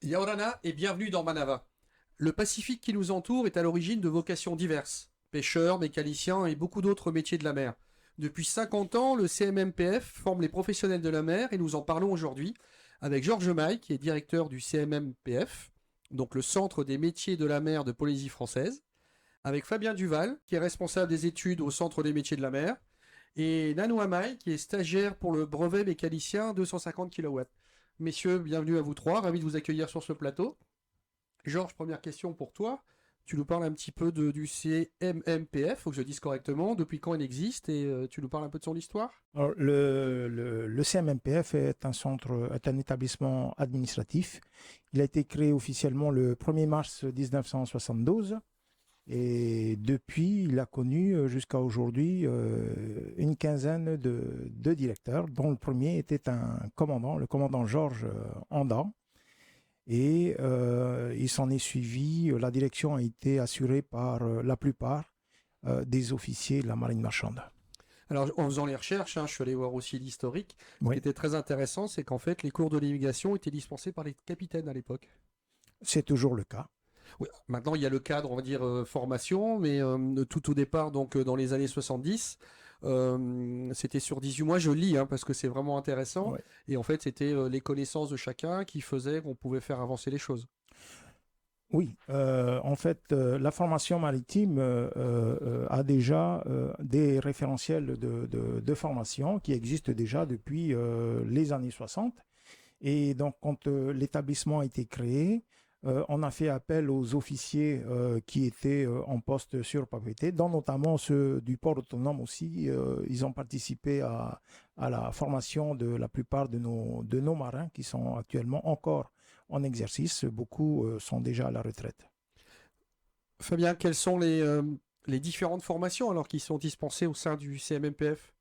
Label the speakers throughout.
Speaker 1: Yaorana et bienvenue dans Manava. Le Pacifique qui nous entoure est à l'origine de vocations diverses. Pêcheurs, mécaniciens et beaucoup d'autres métiers de la mer. Depuis 50 ans, le CMMPF forme les professionnels de la mer et nous en parlons aujourd'hui avec Georges Maille qui est directeur du CMMPF, donc le Centre des métiers de la mer de Polynésie française, avec Fabien Duval qui est responsable des études au Centre des métiers de la mer et Nanou Amaï qui est stagiaire pour le brevet mécanicien 250 kW. Messieurs, bienvenue à vous trois, ravi de vous accueillir sur ce plateau. Georges, première question pour toi. Tu nous parles un petit peu du CMMPF, faut que je dise correctement, depuis quand il existe et tu nous parles un peu de son histoire.
Speaker 2: Alors, le CMMPF est un établissement administratif. Il a été créé officiellement le 1er mars 1972 et depuis, il a connu jusqu'à aujourd'hui une quinzaine de directeurs, dont le premier était un commandant, le commandant Georges Anda. Et il s'en est suivi, la direction a été assurée par la plupart des officiers de la marine marchande.
Speaker 1: Alors, en faisant les recherches, je suis allé voir aussi l'historique. Ce qui
Speaker 2: Oui,
Speaker 1: était très intéressant, c'est qu'en fait, les cours de navigation étaient dispensés par les capitaines à l'époque.
Speaker 2: c'est toujours le cas.
Speaker 1: Oui, maintenant, il y a le cadre, on va dire, formation, mais tout au départ, donc dans les années 70, c'était sur 18 mois, je lis, parce que c'est vraiment intéressant.
Speaker 2: Ouais.
Speaker 1: Et en fait, c'était les connaissances de chacun qui faisaient qu'on pouvait faire avancer les choses.
Speaker 2: Oui, en fait, la formation maritime a déjà des référentiels de formation qui existent déjà depuis les années 60. Et donc, quand l'établissement a été créé, on a fait appel aux officiers qui étaient en poste sur Papeete, dont notamment ceux du port autonome aussi. Ils ont participé à la formation de la plupart de nos marins qui sont actuellement encore en exercice. Beaucoup sont déjà à la retraite.
Speaker 1: Fabien, quelles sont les différentes formations alors qui sont dispensées au sein du CMMPF?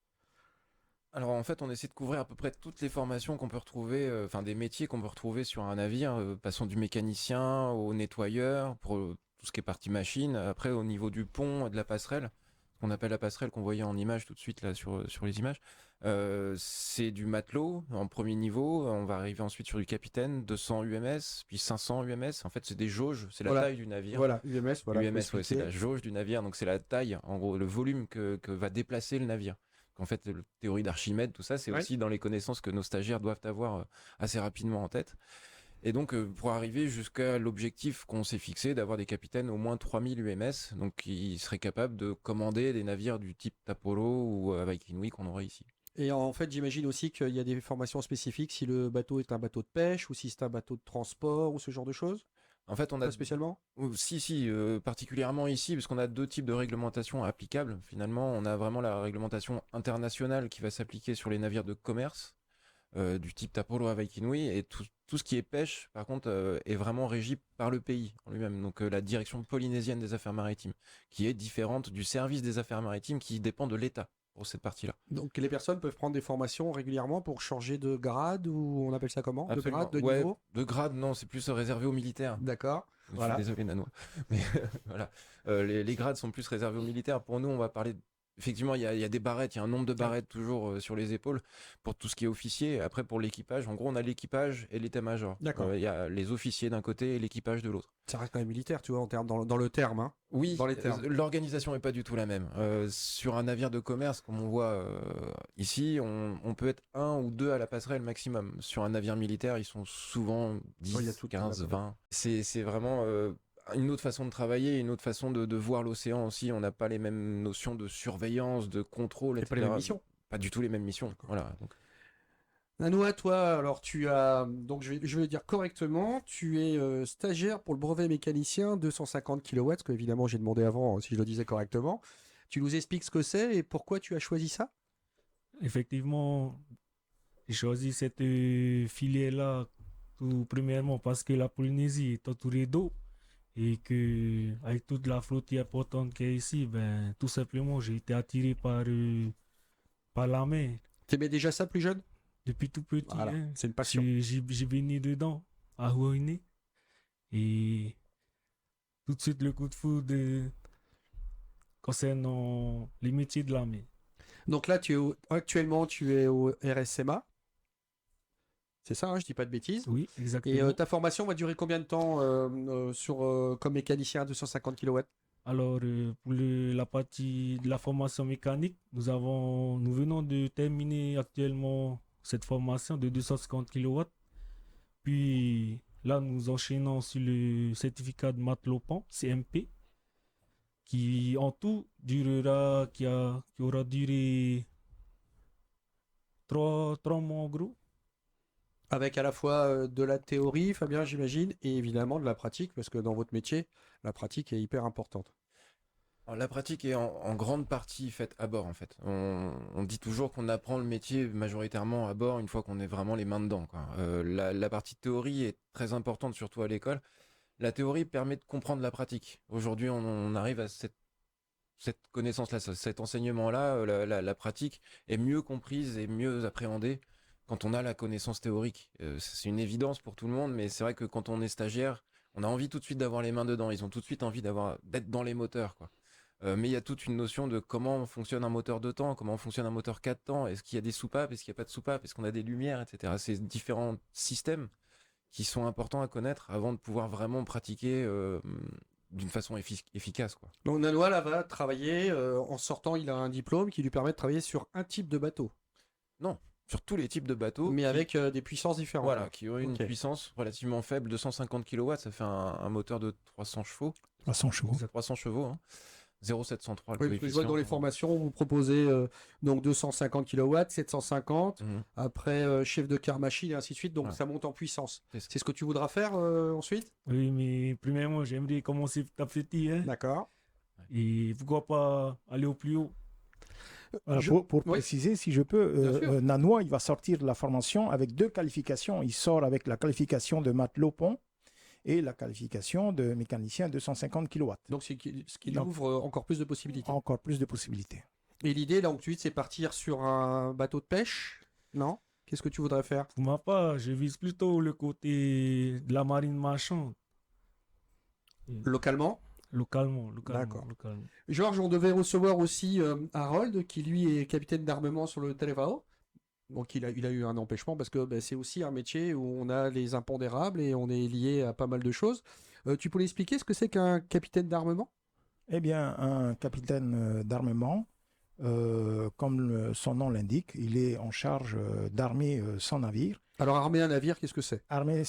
Speaker 3: Alors en fait, on essaie de couvrir à peu près toutes les formations qu'on peut retrouver, enfin des métiers qu'on peut retrouver sur un navire, passant du mécanicien au nettoyeur, pour tout ce qui est partie machine. Après, au niveau du pont et de la passerelle, ce qu'on appelle la passerelle qu'on voyait en image tout de suite là sur les images, c'est du matelot en premier niveau. On va arriver ensuite sur du capitaine, 200 UMS, puis 500 UMS. En fait, c'est des jauges, c'est la
Speaker 1: Voilà,
Speaker 3: taille du navire.
Speaker 1: voilà, UMS, voilà, faut
Speaker 3: UMS, ouais, c'est
Speaker 1: expliquer.
Speaker 3: la jauge du navire, donc c'est la taille, en gros, le volume que va déplacer le navire. En fait, la théorie d'Archimède, tout ça, c'est
Speaker 1: Ouais.
Speaker 3: aussi dans les connaissances que nos stagiaires doivent avoir assez rapidement en tête. Et donc, pour arriver jusqu'à l'objectif qu'on s'est fixé d'avoir des capitaines au moins 3000 UMS, donc qui seraient capables de commander des navires du type Taporo ou avec Inouï qu'on aurait ici.
Speaker 1: Et en fait, j'imagine aussi qu'il y a des formations spécifiques si le bateau est un bateau de pêche ou si c'est un bateau de transport ou ce genre de choses.
Speaker 3: En fait, on a
Speaker 1: Pas spécialement.
Speaker 3: si, particulièrement ici, parce qu'on a deux types de réglementations applicables. Finalement, on a vraiment la réglementation internationale qui va s'appliquer sur les navires de commerce, du type Tapolo avec Inouï, et tout ce qui est pêche, par contre, est vraiment régi par le pays en lui-même. Donc la direction polynésienne des affaires maritimes, qui est différente du service des affaires maritimes qui dépend de l'État pour cette partie-là.
Speaker 1: Donc les personnes peuvent prendre des formations régulièrement pour changer de grade ou on appelle ça comment? De grade,
Speaker 3: Absolument.
Speaker 1: de
Speaker 3: Ouais,
Speaker 1: niveau?
Speaker 3: de grade, non, c'est plus réservé aux militaires.
Speaker 1: D'accord.
Speaker 3: Je suis
Speaker 1: Voilà.
Speaker 3: désolé, Nanois. Mais voilà. Les grades sont plus réservés aux militaires. Pour nous, on va parler. Effectivement, il y a des barrettes, il y a un nombre de barrettes toujours sur les épaules pour tout ce qui est officier. Après, pour l'équipage, en gros, on a l'équipage et l'état-major.
Speaker 1: D'accord.
Speaker 3: Il y a les officiers d'un côté et l'équipage de l'autre.
Speaker 1: Ça reste quand même militaire, tu vois, en termes, dans le terme,
Speaker 3: Oui,
Speaker 1: dans les termes.
Speaker 3: l'organisation est pas du tout la même. Sur un navire de commerce, comme on voit ici, on peut être un ou deux à la passerelle maximum. Sur un navire militaire, ils sont souvent
Speaker 1: Oh, il y a
Speaker 3: 10,
Speaker 1: tout.
Speaker 3: 15, 20. C'est vraiment une autre façon de travailler, une autre façon de voir l'océan aussi. On n'a pas les mêmes notions de surveillance, de contrôle,
Speaker 1: Et pas
Speaker 3: etc.
Speaker 1: les mêmes missions.
Speaker 3: Pas du tout les mêmes missions. Voilà. Donc,
Speaker 1: Nanoa, toi, alors tu as, donc je vais le dire correctement, tu es stagiaire pour le brevet mécanicien 250 kW, que évidemment j'ai demandé avant si je le disais correctement. Tu nous expliques ce que c'est et pourquoi tu as choisi ça?
Speaker 4: Effectivement, j'ai choisi cette filière-là tout premièrement parce que la Polynésie est entourée d'eau et que avec toute la flotte importante qu'il y a ici, ben, tout simplement, j'ai été attiré par la mer
Speaker 1: T'aimais déjà ça plus jeune?
Speaker 4: depuis tout petit.
Speaker 1: Voilà,
Speaker 4: Hein.
Speaker 1: c'est une passion.
Speaker 4: J'ai baigné dedans à Huayné et tout de suite le coup de foudre concernant les métiers de la mer.
Speaker 1: Donc là, actuellement, tu es au RSMA, C'est ça, hein, je dis pas de bêtises.
Speaker 4: Oui,
Speaker 1: Et
Speaker 4: exactement.
Speaker 1: ta formation va durer combien de temps comme mécanicien à 250 kW?
Speaker 4: Alors, pour la partie de la formation mécanique, nous venons de terminer actuellement cette formation de 250 kilowatts. Puis là, nous enchaînons sur le certificat de Matlopan, CMP, qui en tout qui aura duré 3 mois en gros.
Speaker 1: Avec à la fois de la théorie, Fabien, j'imagine, et évidemment de la pratique, parce que dans votre métier, la pratique est hyper importante.
Speaker 3: Alors, la pratique est en grande partie faite à bord en fait. On dit toujours qu'on apprend le métier majoritairement à bord une fois qu'on est vraiment les mains dedans, quoi. La partie théorie est très importante, surtout à l'école. La théorie permet de comprendre la pratique. Aujourd'hui, on arrive à cette connaissance-là, cet enseignement-là, la pratique est mieux comprise et mieux appréhendée quand on a la connaissance théorique. C'est une évidence pour tout le monde, mais c'est vrai que quand on est stagiaire, on a envie tout de suite d'avoir les mains dedans. Ils ont tout de suite envie d'être dans les moteurs, quoi. Mais il y a toute une notion de comment fonctionne un moteur 2 temps, comment fonctionne un moteur 4 temps, est-ce qu'il y a des soupapes, est-ce qu'il n'y a pas de soupapes, est-ce qu'on a des lumières, etc. Ces différents systèmes qui sont importants à connaître avant de pouvoir vraiment pratiquer d'une façon efficace, quoi.
Speaker 1: Donc Nanois, là, va travailler, en sortant, il a un diplôme qui lui permet de travailler sur un type de bateau,
Speaker 3: Non, sur tous les types de bateaux,
Speaker 1: mais
Speaker 3: qui,
Speaker 1: avec des puissances différentes.
Speaker 3: voilà, qui ont une
Speaker 1: Ok.
Speaker 3: puissance relativement faible, 250 kW, ça fait un moteur de 300 chevaux,
Speaker 2: 300 chevaux.
Speaker 3: 300 chevaux, hein. 0,703 le
Speaker 1: Oui, parce que je vois que dans les
Speaker 3: coefficient.
Speaker 1: formations, vous proposez donc 250 kW, 750,
Speaker 3: Mhm.
Speaker 1: après chef de car machine et ainsi de suite, donc
Speaker 3: Ouais.
Speaker 1: ça monte en puissance.
Speaker 3: C'est ça.
Speaker 1: C'est ce que tu voudras faire ensuite?
Speaker 4: Oui, mais premièrement, j'aimerais commencer petit à petit, hein,
Speaker 1: D'accord.
Speaker 4: et pourquoi pas aller au plus haut.
Speaker 2: Voilà,
Speaker 1: Je-
Speaker 2: pour
Speaker 1: oui.
Speaker 2: préciser, si je peux,
Speaker 1: Bien sûr.
Speaker 2: Nanois, il va sortir de la formation avec 2 qualifications. Il sort avec la qualification de matelot pont et la qualification de mécanicien 250 kW.
Speaker 1: Donc ce qui
Speaker 2: Donc,
Speaker 1: ouvre encore plus de possibilités.
Speaker 2: encore plus de possibilités.
Speaker 1: Et l'idée, là, ensuite, c'est partir sur un bateau de pêche? Non? Qu'est-ce que tu voudrais faire?
Speaker 4: Pour ma part, je vise plutôt le côté de la marine marchande,
Speaker 1: Localement?
Speaker 4: localement.
Speaker 1: D'accord. Georges, on devait recevoir aussi Harold, qui lui est capitaine d'armement sur le Televao. Donc il a eu un empêchement parce que c'est aussi un métier où on a les impondérables et on est lié à pas mal de choses. Tu peux l'expliquer ce que c'est qu'un capitaine d'armement?
Speaker 2: Eh bien, un capitaine d'armement, comme son nom l'indique, il est en charge d'armer son navire.
Speaker 1: Alors armer un navire, qu'est-ce que c'est?
Speaker 2: Armer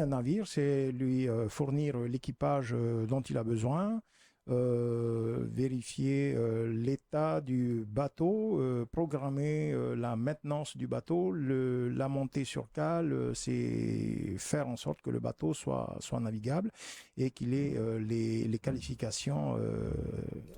Speaker 2: un navire, c'est lui fournir l'équipage dont il a besoin, vérifier l'état du bateau, programmer la maintenance du bateau, la montée sur cale, c'est faire en sorte que le bateau soit navigable et qu'il ait les qualifications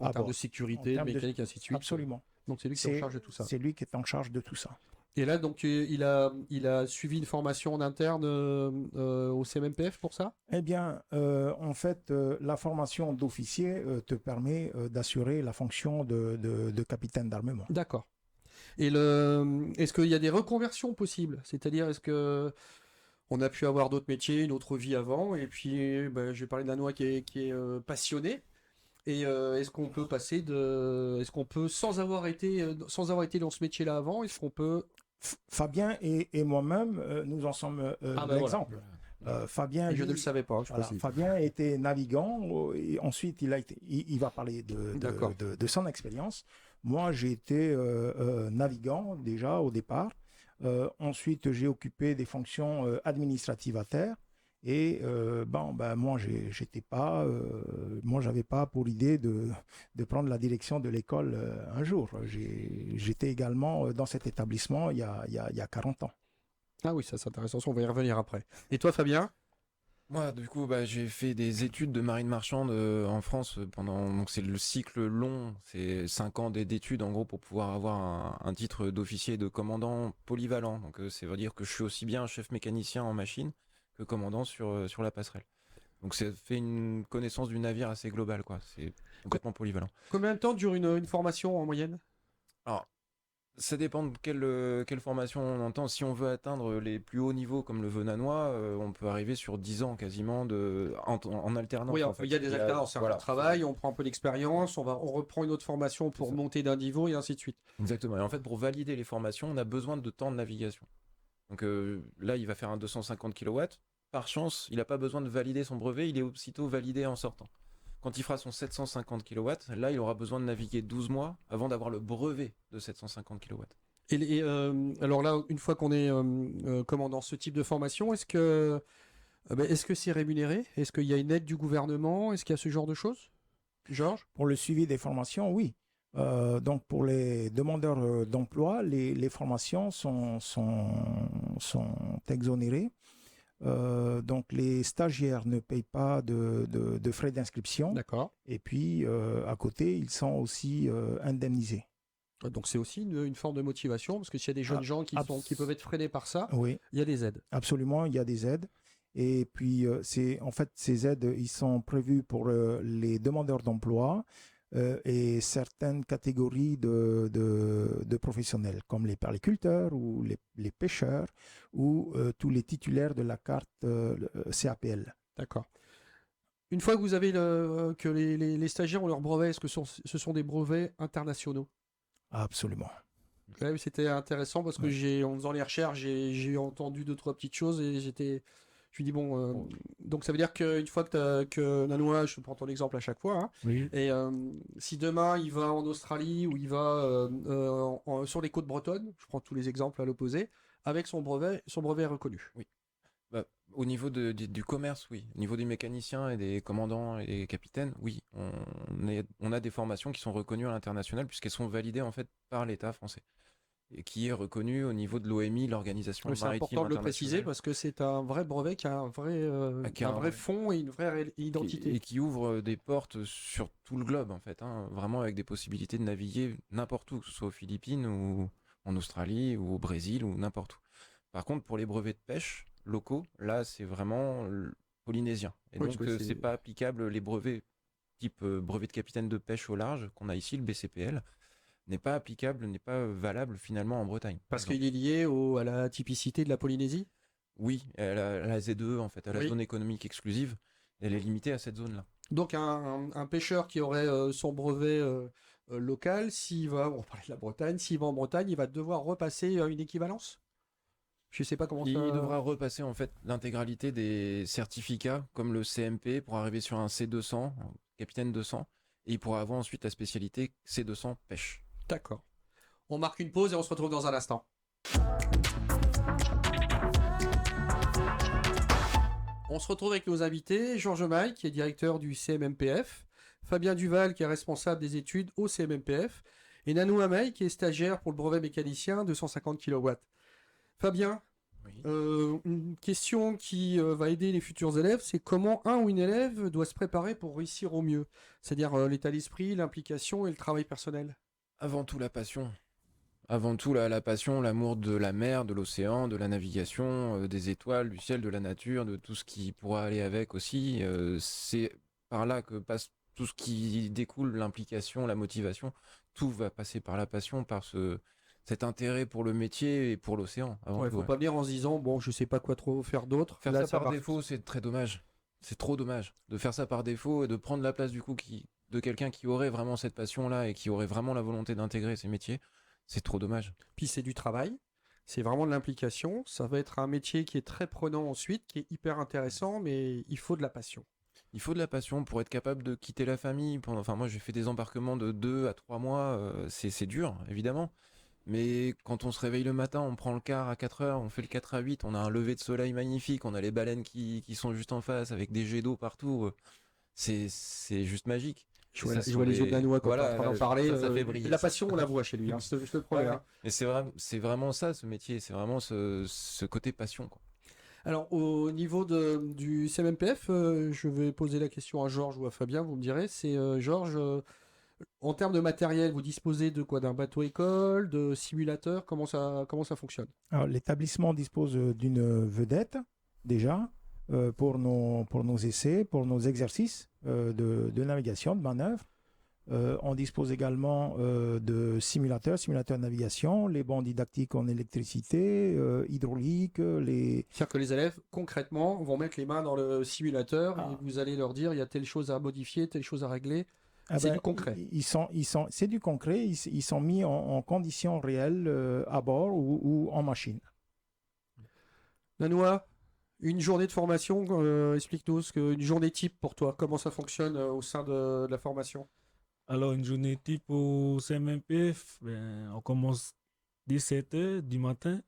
Speaker 1: En
Speaker 2: à
Speaker 1: termes
Speaker 2: bord.
Speaker 1: de sécurité,
Speaker 2: En termes de-
Speaker 1: mécanique, ainsi de suite.
Speaker 2: Absolument.
Speaker 1: Donc c'est lui qui est en charge de tout ça.
Speaker 2: C'est lui qui est en charge de tout ça.
Speaker 1: Et là, donc il a suivi une formation en interne au CMMPF pour ça?
Speaker 2: Eh bien, en fait, la formation d'officier te permet d'assurer la fonction de capitaine d'armement.
Speaker 1: D'accord. Et est-ce qu'il y a des reconversions possibles? C'est-à-dire, est-ce que on a pu avoir d'autres métiers, une autre vie avant, et puis je vais parler d'un Noix qui est passionné. Et est-ce qu'on peut est-ce qu'on peut, sans avoir été dans ce métier-là avant, est-ce qu'on peut...
Speaker 2: Fabien et moi-même, nous en sommes l'exemple. Fabien,
Speaker 1: Et je
Speaker 2: lui,
Speaker 1: ne le savais pas, je
Speaker 2: voilà,
Speaker 1: précise.
Speaker 2: Fabien était navigant, et ensuite il va parler
Speaker 1: D'accord.
Speaker 2: de son expérience. Moi, j'ai été navigant déjà au départ. Ensuite, j'ai occupé des fonctions administratives à terre. Et moi, j'avais pas pour idée de prendre la direction de l'école un jour. J'étais également dans cet établissement il y a 40 ans.
Speaker 1: Ah oui, ça c'est intéressant, on va y revenir après. Et toi, Fabien?
Speaker 3: Moi, du coup, j'ai fait des études de marine marchande en France donc c'est le cycle long, c'est 5 ans d'études en gros pour pouvoir avoir un titre d'officier de commandant polyvalent. Donc ça veut dire que je suis aussi bien chef mécanicien en machine que commandant sur la passerelle. Donc ça fait une connaissance du navire assez globale, quoi. C'est complètement polyvalent.
Speaker 1: Combien de temps dure une formation en moyenne?
Speaker 3: Alors, ça dépend de quelle formation on entend. Si on veut atteindre les plus hauts niveaux comme le veut Nanois, on peut arriver sur 10 ans quasiment en alternance.
Speaker 1: Oui,
Speaker 3: en fait.
Speaker 1: il y a des alternances, c'est un
Speaker 3: voilà.
Speaker 1: travail, on prend un peu d'expérience, on reprend une autre formation pour
Speaker 3: C'est ça.
Speaker 1: monter d'un niveau et ainsi de suite.
Speaker 3: Exactement. Et en fait, pour valider les formations, on a besoin de temps de navigation. Donc là, il va faire un 250 kW. Par chance, il n'a pas besoin de valider son brevet, il est aussitôt validé en sortant. Quand il fera son 750 kW, là, il aura besoin de naviguer 12 mois avant d'avoir le brevet de 750 kW.
Speaker 1: Alors là, une fois qu'on est dans ce type de formation, est-ce que c'est rémunéré? Est-ce qu'il y a une aide du gouvernement? Est-ce qu'il y a ce genre de choses? Georges?
Speaker 2: Pour le suivi des formations, oui. Donc, pour les demandeurs d'emploi, les formations sont exonérées. Donc, les stagiaires ne payent pas de frais d'inscription.
Speaker 1: D'accord.
Speaker 2: Et puis, à côté, ils sont aussi indemnisés.
Speaker 1: Donc c'est aussi une forme de motivation, parce que s'il y a des jeunes gens qui peuvent être freinés par ça,
Speaker 2: Oui,
Speaker 1: il y a des aides.
Speaker 2: absolument, il y a des aides. Et puis, en fait, ces aides, ils sont prévus pour les demandeurs d'emploi et certaines catégories de professionnels, comme les pariculteurs ou les pêcheurs ou tous les titulaires de la carte CAPL.
Speaker 1: D'accord. Une fois que vous avez que les stagiaires ont leur brevet, est-ce que ce sont des brevets internationaux?
Speaker 2: Absolument.
Speaker 1: Ouais, c'était intéressant parce que en faisant les recherches, j'ai entendu 2-3 petites choses et je me dis bon, donc ça veut dire qu'une fois que Nanoa, je prends ton exemple à chaque fois, hein,
Speaker 4: Oui.
Speaker 1: et si demain il va en Australie ou il va sur les côtes bretonnes, je prends tous les exemples à l'opposé, avec son brevet est reconnu.
Speaker 3: Oui. Bah, au niveau du commerce, oui. Au niveau des mécaniciens et des commandants et des capitaines, oui. On a des formations qui sont reconnues à l'international puisqu'elles sont validées en fait par l'État français et qui est reconnu au niveau de l'OMI, l'Organisation
Speaker 1: C'est
Speaker 3: maritime
Speaker 1: important de le préciser
Speaker 3: internationale,
Speaker 1: parce que c'est un vrai brevet qui a un vrai fond et une vraie identité.
Speaker 3: et qui ouvre des portes sur tout le globe en fait, hein, vraiment avec des possibilités de naviguer n'importe où, que ce soit aux Philippines ou en Australie ou au Brésil ou n'importe où. Par contre, pour les brevets de pêche locaux, là c'est vraiment polynésien. Et
Speaker 1: Oui,
Speaker 3: donc
Speaker 1: parce que
Speaker 3: c'est pas applicable les brevets type brevet de capitaine de pêche au large qu'on a ici, le BCPL, n'est pas applicable, n'est pas valable finalement en Bretagne.
Speaker 1: Parce
Speaker 3: par exemple.
Speaker 1: qu'il est lié à la typicité de la Polynésie.
Speaker 3: Oui, la ZE en fait, à la
Speaker 1: Oui.
Speaker 3: zone économique exclusive, elle est limitée à cette zone-là.
Speaker 1: Donc un pêcheur qui aurait son brevet local, on parlait de la Bretagne, s'il va en Bretagne, il va devoir repasser une équivalence. Je sais pas comment
Speaker 3: Il
Speaker 1: ça.
Speaker 3: devra repasser en fait l'intégralité des certificats comme le CMP pour arriver sur un C200, un capitaine 200, et il pourra avoir ensuite la spécialité C200 pêche.
Speaker 1: D'accord. On marque une pause et on se retrouve dans un instant. On se retrouve avec nos invités, Georges Maille, qui est directeur du CMMPF, Fabien Duval, qui est responsable des études au CMMPF, et Nanou Hamay, qui est stagiaire pour le brevet mécanicien de 150 kW. Fabien,
Speaker 3: Oui.
Speaker 1: une question qui va aider les futurs élèves, c'est comment un ou une élève doit se préparer pour réussir au mieux, c'est-à-dire l'état d'esprit, l'implication et le travail personnel.
Speaker 3: Avant tout la passion. Avant tout la passion, l'amour de la mer, de l'océan, de la navigation, des étoiles, du ciel, de la nature, de tout ce qui pourra aller avec aussi. C'est par là que passe tout ce qui découle, l'implication, la motivation. Tout va passer par la passion, par cet intérêt pour le métier et pour l'océan.
Speaker 1: Il ne faut pas venir en se disant, bon, je sais pas quoi trop faire d'autre.
Speaker 3: Faire
Speaker 1: Là,
Speaker 3: ça par défaut, c'est très dommage. C'est trop dommage de faire ça par défaut et de prendre la place du coup de quelqu'un qui aurait vraiment cette passion-là et qui aurait vraiment la volonté d'intégrer ces métiers. C'est trop dommage.
Speaker 1: Puis c'est du travail, c'est vraiment de l'implication. Ça va être un métier qui est très prenant ensuite, qui est hyper intéressant, mais il faut de la passion.
Speaker 3: Il faut de la passion pour être capable de quitter la famille. Enfin, moi, j'ai fait des embarquements de 2 à 3 mois. C'est dur, évidemment. Mais quand on se réveille le matin, on prend le car à 4 heures, on fait le 4 à 8, on a un lever de soleil magnifique, on a les baleines qui sont juste en face avec des jets d'eau partout. C'est juste magique.
Speaker 1: Je vois les yeux de Nanoa quand on est en train d'en parler.
Speaker 3: Ça fait briller.
Speaker 1: La passion, on la voit chez lui, hein, je te le promets. Hein.
Speaker 3: Mais c'est vraiment ça, ce métier. C'est vraiment ce côté passion, quoi.
Speaker 1: Alors, au niveau du CMMPF, je vais poser la question à Georges ou à Fabien, vous me direz. C'est Georges, en termes de matériel, vous disposez de quoi? D'un bateau école, de simulateur? Comment ça fonctionne?
Speaker 2: Alors, l'établissement dispose d'une vedette, déjà, pour nos essais, pour nos exercices de navigation, de manœuvre. On dispose également de simulateurs de navigation, les bancs didactiques en électricité, hydraulique,
Speaker 1: C'est-à-dire que les élèves, concrètement, vont mettre les mains dans le simulateur et vous allez leur dire il y a telle chose à modifier, telle chose à régler. C'est du concret.
Speaker 2: C'est du concret, ils sont mis en conditions réelles à bord ou en machine.
Speaker 1: Nanoa, une journée de formation, explique-nous une journée type pour toi, comment ça fonctionne au sein de la formation.
Speaker 4: Alors, une journée type au CMMPF, ben, on commence dès 7 heures du matin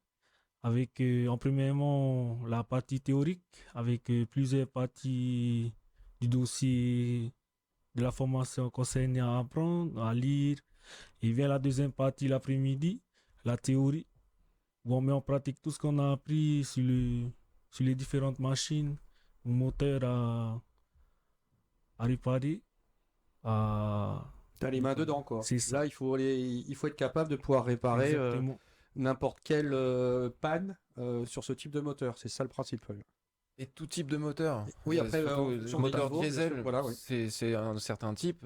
Speaker 4: avec, en premièrement, la partie théorique avec plusieurs parties du dossier de la formation concernée à apprendre, à lire. Et vient la deuxième partie l'après-midi, la théorie, où on met en pratique tout ce qu'on a appris sur les différentes machines ou moteurs à réparer. À...
Speaker 1: T'as les mains dedans, quoi.
Speaker 4: C'est ça.
Speaker 1: Là, il faut être capable de pouvoir réparer
Speaker 4: Exactement.
Speaker 1: n'importe quelle panne sur ce type de moteur. C'est ça le principe.
Speaker 3: Et tout type de moteur.
Speaker 1: Oui, après,
Speaker 3: Surtout,
Speaker 1: sur
Speaker 3: le
Speaker 1: des
Speaker 3: moteur
Speaker 1: niveaux, bien
Speaker 3: diesel,
Speaker 1: sûr, voilà, oui.
Speaker 3: c'est un certain type.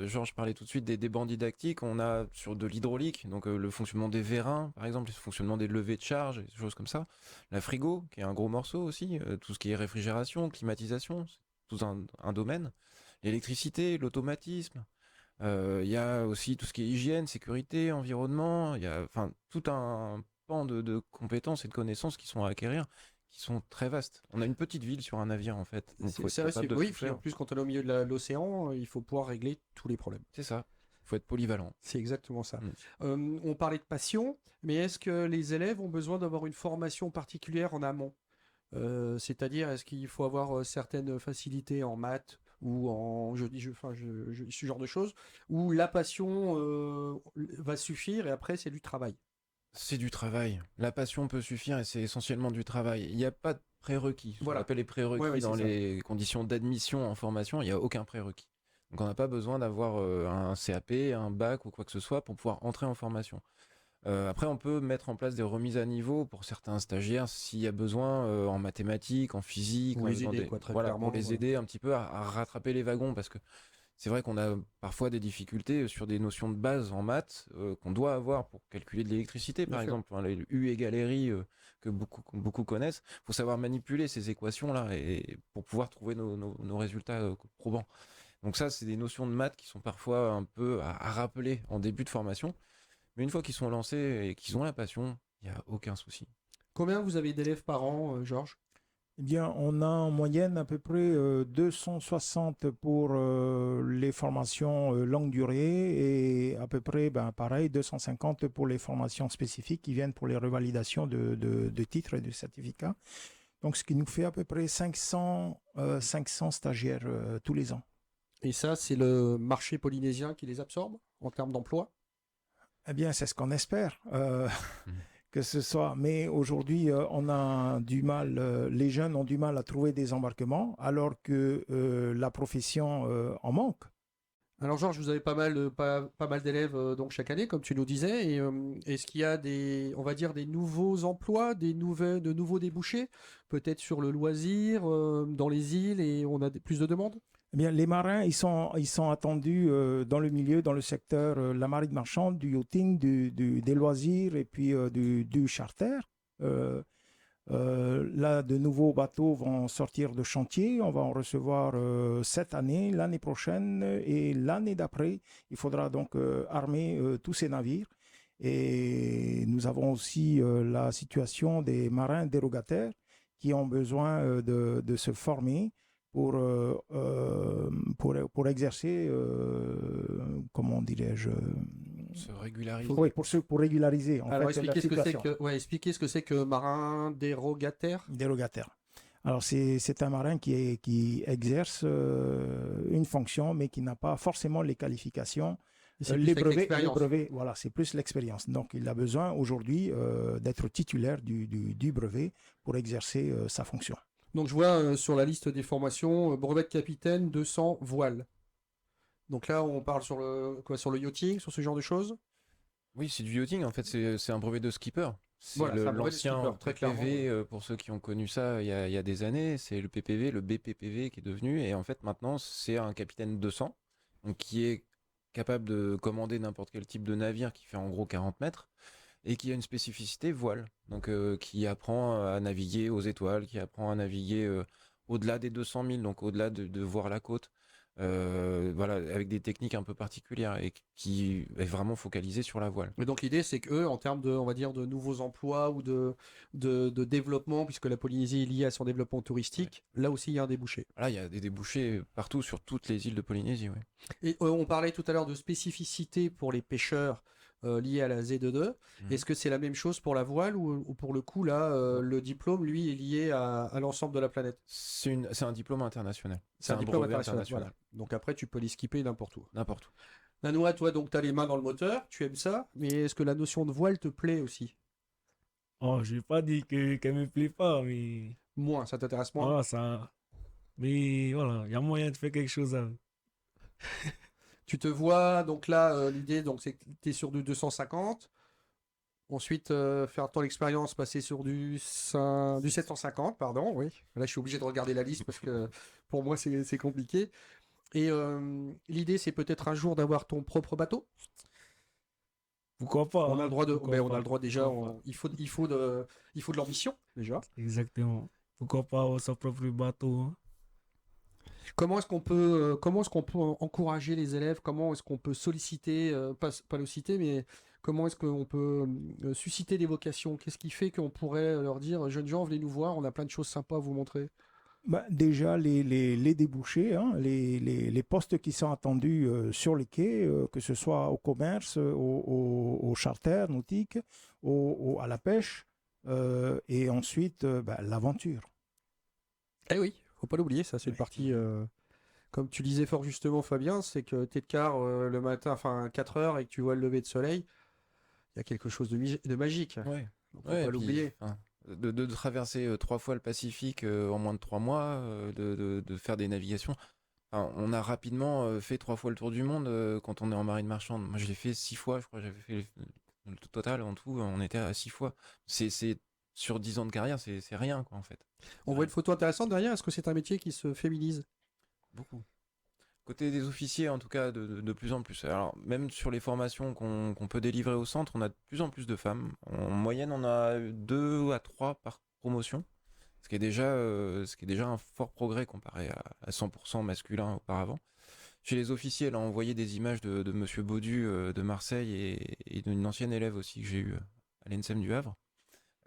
Speaker 3: Georges parlait tout de suite des bancs didactiques. On a sur de l'hydraulique, donc le fonctionnement des vérins, par exemple, le fonctionnement des levées de charge, des choses comme ça. La frigo, qui est un gros morceau aussi. Tout ce qui est réfrigération, climatisation, c'est tout un domaine. L'électricité, l'automatisme. Il y a aussi tout ce qui est hygiène, sécurité, environnement. Il y a enfin tout un pan de compétences et de connaissances qui sont à acquérir, qui sont très vastes. On a une petite ville sur un navire en fait. Donc faut être
Speaker 1: C'est vrai,
Speaker 3: capable de
Speaker 1: oui,
Speaker 3: tout
Speaker 1: puis en
Speaker 3: faire.
Speaker 1: plus, quand on est au milieu de l'océan, il faut pouvoir régler tous les problèmes.
Speaker 3: C'est ça. Il faut être polyvalent.
Speaker 1: C'est exactement ça.
Speaker 3: Mm.
Speaker 1: On parlait de passion, mais est-ce que les élèves ont besoin d'avoir une formation particulière en amont? C'est-à-dire, est-ce qu'il faut avoir certaines facilités en maths ou en ce genre de choses, où la passion va suffire et après c'est du travail.
Speaker 3: C'est du travail. La passion peut suffire et c'est essentiellement du travail. Il n'y a pas de prérequis. Ce qu'on
Speaker 1: Voilà.
Speaker 3: appelle les prérequis
Speaker 1: Ouais,
Speaker 3: dans
Speaker 1: c'est ça.
Speaker 3: les conditions d'admission en formation, il n'y a aucun prérequis. Donc on n'a pas besoin d'avoir un CAP, un bac ou quoi que ce soit pour pouvoir entrer en formation. Après, on peut mettre en place des remises à niveau pour certains stagiaires s'il y a besoin en mathématiques, en physique,
Speaker 1: Pour les aider, quoi, très
Speaker 3: voilà,
Speaker 1: clairement.
Speaker 3: pour les aider un petit peu à rattraper les wagons parce que c'est vrai qu'on a parfois des difficultés sur des notions de base en maths qu'on doit avoir pour calculer de l'électricité,
Speaker 1: Bien
Speaker 3: par
Speaker 1: sûr.
Speaker 3: exemple, hein, les U égale RI que beaucoup connaissent. Il faut savoir manipuler ces équations-là et pour pouvoir trouver nos résultats probants. Donc ça, c'est des notions de maths qui sont parfois un peu à rappeler en début de formation. Mais une fois qu'ils sont lancés et qu'ils ont la passion, il n'y a aucun souci.
Speaker 1: Combien vous avez d'élèves par an, Georges?
Speaker 2: Eh bien, on a en moyenne à peu près 260 pour les formations longue durée et à peu près, ben, pareil, 250 pour les formations spécifiques qui viennent pour les revalidations de titres et de certificats. Donc, ce qui nous fait à peu près 500 stagiaires tous les ans.
Speaker 1: Et ça, c'est le marché polynésien qui les absorbe en termes d'emploi?
Speaker 2: Eh bien, c'est ce qu'on espère.
Speaker 3: Mhm.
Speaker 2: Que ce soit, mais aujourd'hui, on a du mal, les jeunes ont du mal à trouver des embarquements, alors que la profession en manque.
Speaker 1: Alors Georges, vous avez pas mal d'élèves donc chaque année, comme tu nous disais. Et est-ce qu'il y a on va dire, des nouveaux emplois, de nouveaux débouchés, peut-être sur le loisir, dans les îles, et on a plus de demandes?
Speaker 2: Eh bien, les marins, ils sont attendus dans le milieu, dans le secteur la marine marchande, du yachting, des loisirs et puis du charter. Euh, Là, de nouveaux bateaux vont sortir de chantier. On va en recevoir cette année, l'année prochaine et l'année d'après. Il faudra donc armer tous ces navires. Et nous avons aussi la situation des marins dérogataires qui ont besoin de se former pour exercer, comment dirais-je,
Speaker 3: Se régulariser.
Speaker 2: oui, pour régulariser en
Speaker 1: Alors
Speaker 2: fait, la situation.
Speaker 1: expliquez ce que c'est que marin dérogataire.
Speaker 2: Dérogataire. Alors, c'est un marin qui exerce une fonction, mais qui n'a pas forcément les qualifications.
Speaker 1: C'est plus
Speaker 2: Les
Speaker 1: avec l'expérience.
Speaker 2: brevets, voilà, c'est plus l'expérience. Donc, il a besoin aujourd'hui d'être titulaire du brevet pour exercer sa fonction.
Speaker 1: Donc je vois sur la liste des formations, brevet de capitaine, 200 voiles. Donc là, on parle sur le yachting, sur ce genre de choses.
Speaker 3: Oui, c'est du yachting en fait, c'est un brevet de skipper. C'est
Speaker 1: Voilà, c'est un brevet de
Speaker 3: l'ancien
Speaker 1: skipper, très
Speaker 3: PPV,
Speaker 1: clairement.
Speaker 3: pour ceux qui ont connu ça il y a des années, c'est le PPV, le BPPV qui est devenu, et en fait maintenant c'est un capitaine 200, donc qui est capable de commander n'importe quel type de navire qui fait en gros 40 mètres, et qui a une spécificité voile, donc qui apprend à naviguer aux étoiles, qui apprend à naviguer au-delà des 200 000, donc au-delà de voir la côte. voilà, avec des techniques un peu particulières et qui est vraiment focalisé sur la voile.
Speaker 1: Et donc l'idée, c'est qu'eux, en termes de, on va dire, de nouveaux emplois ou de développement, puisque la Polynésie est liée à son développement touristique, là aussi, il y a un débouché.
Speaker 3: Là, il y a des débouchés partout sur toutes les îles de Polynésie. Ouais.
Speaker 1: Et on parlait tout à l'heure de spécificité pour les pêcheurs liés à la Z2E.
Speaker 3: Mhm.
Speaker 1: Est-ce que c'est la même chose pour la voile ou pour le coup, là, le diplôme, lui, est lié à l'ensemble de la planète?
Speaker 3: C'est un diplôme international.
Speaker 1: C'est un diplôme
Speaker 3: brevet
Speaker 1: international. Voilà. Donc après, tu peux les skipper n'importe où.
Speaker 3: N'importe où.
Speaker 1: Nanoa, toi, donc, tu as les mains dans le moteur, tu aimes ça, mais est-ce que la notion de voile te plaît aussi?
Speaker 4: Oh, je vais pas dire qu'elle me plaît pas, mais
Speaker 1: Moins, ça t'intéresse moins?
Speaker 4: voilà, ça. Mais voilà, il y a moyen de faire quelque chose avec.
Speaker 1: Tu te vois, donc là, l'idée, donc, c'est que tu es sur du 250. Ensuite, faire ton expérience, passer sur du 750, pardon, oui. Là, je suis obligé de regarder la liste parce que pour moi, c'est compliqué. Et l'idée, c'est peut-être un jour d'avoir ton propre bateau.
Speaker 4: Pourquoi pas?
Speaker 1: On a le droit de,
Speaker 4: Pourquoi
Speaker 1: ben, on a
Speaker 4: pas,
Speaker 1: le droit déjà,
Speaker 4: pourquoi pas.
Speaker 1: il faut de l'ambition, déjà.
Speaker 4: Exactement. Pourquoi pas avoir son propre bateau, hein?
Speaker 1: Comment est-ce qu'on peut encourager les élèves? Comment est-ce qu'on peut solliciter, pas le citer, mais comment est-ce qu'on peut susciter des vocations? Qu'est-ce qui fait qu'on pourrait leur dire, jeunes gens, venez nous voir, on a plein de choses sympas à vous montrer?
Speaker 2: Bah, déjà, les débouchés, hein, les postes qui sont attendus sur les quais, que ce soit au commerce, au charter nautique, à la pêche, et ensuite bah, l'aventure.
Speaker 1: Eh oui, faut pas l'oublier, ça c'est une
Speaker 2: Oui.
Speaker 1: partie, comme tu disais fort justement Fabien, c'est que t'es de quart le matin, enfin 4 heures, et que tu vois le lever de soleil, il y a quelque chose de magique.
Speaker 3: Ouais.
Speaker 1: Donc faut
Speaker 3: Ouais,
Speaker 1: pas
Speaker 3: et puis,
Speaker 1: l'oublier.
Speaker 3: enfin, de traverser 3 fois le Pacifique en moins de 3 mois, de faire des navigations. Enfin, on a rapidement fait 3 fois le tour du monde quand on est en marine marchande. Moi, je l'ai fait 6 fois, je crois. J'avais fait le total en tout, on était à 6 fois. C'est sur 10 ans de carrière, c'est rien, quoi, en fait.
Speaker 1: On voit une photo intéressante derrière, est-ce que c'est un métier qui se féminise?
Speaker 3: Beaucoup. Côté des officiers, en tout cas, de plus en plus. Alors, même sur les formations qu'on peut délivrer au centre, on a de plus en plus de femmes. En moyenne, on a 2 à 3 par promotion, ce qui est déjà un fort progrès comparé à 100% masculin auparavant. Chez les officiers, là, on voyait des images de Monsieur Baudu de Marseille et d'une ancienne élève aussi que j'ai eue à l'ENSEM du Havre.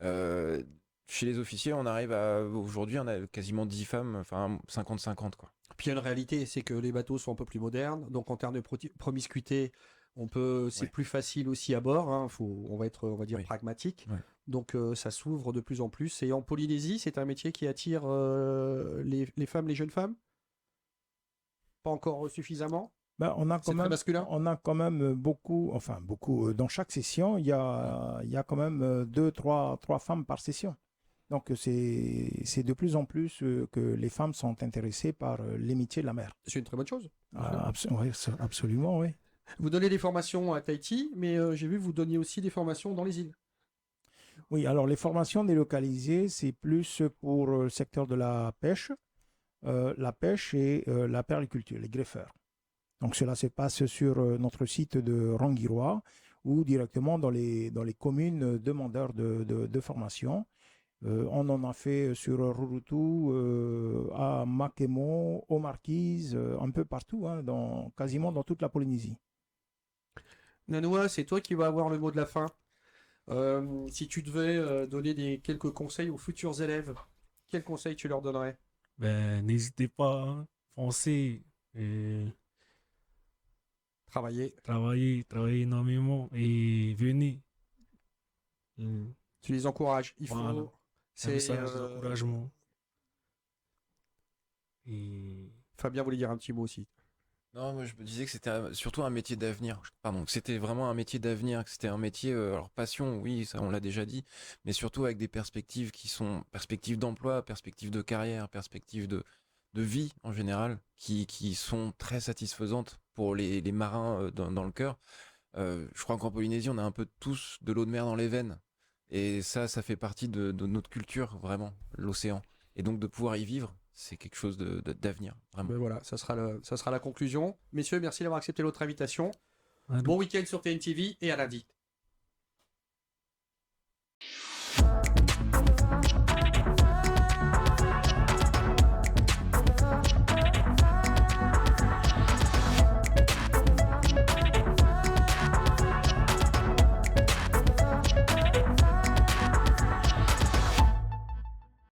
Speaker 3: Euh, Chez les officiers, aujourd'hui, on a quasiment 10 femmes, enfin 50-50, quoi.
Speaker 1: Puis il y a une réalité, c'est que les bateaux sont un peu plus modernes, donc en termes de promiscuité, c'est
Speaker 3: Ouais.
Speaker 1: plus facile aussi à bord, hein, on va être, on va dire,
Speaker 3: Oui.
Speaker 1: pragmatique.
Speaker 3: Ouais.
Speaker 1: Donc ça s'ouvre de plus en plus. Et en Polynésie, c'est un métier qui attire les femmes, les jeunes femmes? Pas encore suffisamment?
Speaker 2: Ben,
Speaker 1: C'est très masculin?
Speaker 2: on a quand même beaucoup, enfin beaucoup, dans chaque session, il y a quand même trois femmes par session. Donc c'est de plus en plus que les femmes sont intéressées par les métiers de la mer.
Speaker 1: C'est une très bonne chose.
Speaker 2: Ouais, absolument, oui.
Speaker 1: Vous donnez des formations à Tahiti, mais j'ai vu que vous donniez aussi des formations dans les îles.
Speaker 2: Oui, alors les formations délocalisées, c'est plus pour le secteur de la pêche et la perliculture, les greffeurs. Donc cela se passe sur notre site de Rangiroa ou directement dans les communes demandeurs de formation. On en a fait sur Rurutu, à Makemo, aux Marquises, un peu partout, hein, quasiment dans toute la Polynésie.
Speaker 1: Nanoa, c'est toi qui vas avoir le mot de la fin. Si tu devais donner quelques conseils aux futurs élèves, quels conseils tu leur donnerais?
Speaker 4: Ben, n'hésitez pas, hein. Foncez,
Speaker 1: Travailler.
Speaker 4: travaillez énormément et venez.
Speaker 1: Tu les encourages. Il faut.
Speaker 4: Voilà. Un
Speaker 1: C'est
Speaker 4: message d'encouragement. Et
Speaker 1: Fabien voulait dire un petit mot aussi.
Speaker 3: Non, moi je me disais que c'était surtout un métier d'avenir. Pardon, que c'était vraiment un métier d'avenir, que c'était un métier, alors passion, oui, ça on l'a déjà dit, mais surtout avec des perspectives qui sont perspectives d'emploi, perspectives de carrière, perspectives de vie en général, qui sont très satisfaisantes pour les marins dans le cœur. Je crois qu'en Polynésie, on a un peu tous de l'eau de mer dans les veines. Et ça fait partie de notre culture, vraiment, l'océan. Et donc de pouvoir y vivre, c'est quelque chose d'avenir, vraiment.
Speaker 1: Ben voilà, ça sera la conclusion. Messieurs, merci d'avoir accepté notre invitation.
Speaker 4: voilà.
Speaker 1: Bon week-end sur TNTV et à lundi.